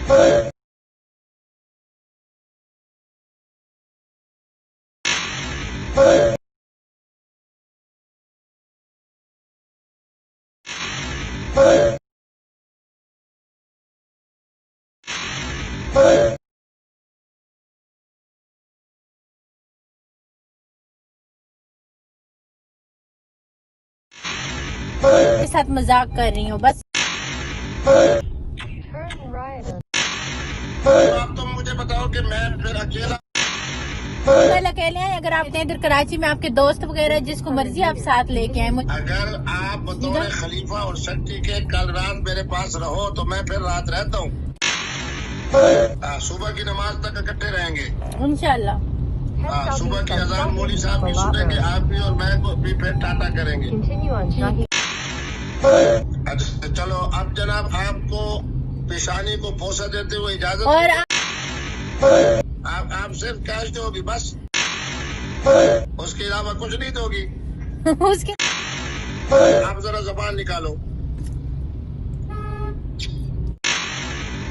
کے ساتھ مذاق کر رہی ہوں بس. آپ تم مجھے بتاؤ کہ میں پھر اکیلا اکیلے ہیں. اگر آپ ادھر کراچی میں آپ کے دوست وغیرہ جس کو مرضی آپ ساتھ لے کے آئیں. اگر آپ بطور خلیفہ اور سیکٹری کے کل رات میرے پاس رہو تو میں پھر رات رہتا ہوں. صبح کی نماز تک اکٹھے رہیں گے انشاءاللہ. صبح کی اذان مولوی صاحب کی سنیں گے, آپ بھی اور میں کو بھی پھر ٹاٹا کریں گے. اچھا چلو اب جناب آپ کو پیشانی کو پوسا دیتے ہوئے اجازت اور آپ صرف کیش دو گی بس, اس کے علاوہ کچھ نہیں دو گی. اس کے آپ ذرا زبان نکالو.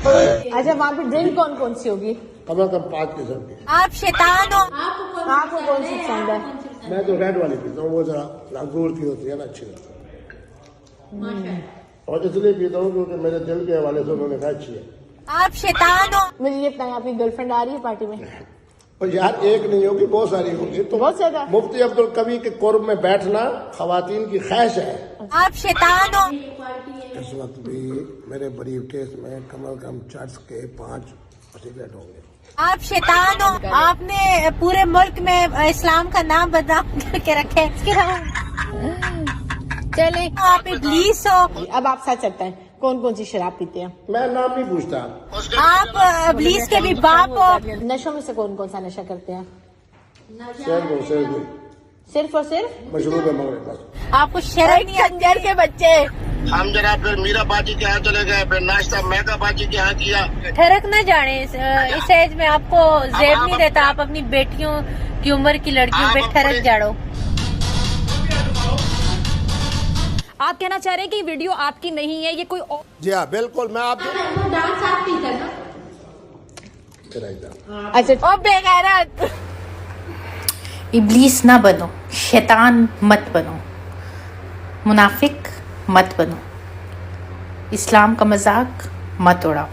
اچھا وہاں پہ ڈرنک کون کون سی ہوگی؟ کم از کم 5 قسم کی. آپ شیطان ہو. آپ کو کون سی پسند ہے؟ میں تو ریڈ والی پیتا ہوں, وہ ذرا لازور کی ہوتی ہے نا, اچھی لگتی ہے. اور اس لیے پیتا ہوں کیونکہ میرے دل کے حوالے سے انہوں نے کہا اچھی ہے. آپ شیطان ہو. مجھے یہ بتائیں آپ کی گرل فرینڈ آ رہی ہے پارٹی میں؟ اور یار ایک نہیں ہوگی, بہت ساری ہوگی. تو بہت زیادہ. مفتی عبدالقوی کے قرب میں بیٹھنا خواتین کی خواہش ہے. آپ شیطان ہو. اس وقت بھی میرے بریف کیس میں کم از کم چرچ کے 5 سگریٹ ہوں گے. آپ شیطان ہو. آپ نے پورے ملک میں اسلام کا نام بدنام کر کے رکھے. چلے آپ ابلیس ہو. اب آپ سچ سکتے ہیں کون کون سی شراب پیتے ہیں؟ میں نام نہیں پوچھتا. آپ ابلیس کے بھی باپ ہو. نشوں میں سے کون کون سا نشہ کرتے ہیں؟ صرف اور صرف مشروب ہے مغرب بس. آپ کو شرم نہیں آتی؟ کنجر کے بچے. ہم جناب پھر میرا باجی کے ہاں چلے گئے, پھر ناشتہ میگا باجی کے ہاں کیا. ٹھرک نہ جانے اس ایج میں آپ کو زیب نہیں دیتا. آپ اپنی بیٹیوں کی عمر کی لڑکیوں پہ ٹھرک جاڑو. آپ کہنا چاہ رہے ہیں کہ یہ ویڈیو آپ کی نہیں ہے, یہ کوئی اور. جی ہاں بالکل, میں آپ اچھا او بے غیرت. ابلیس نہ بنو, شیطان مت بنو, منافق مت بنو, اسلام کا مذاق مت اڑاؤ.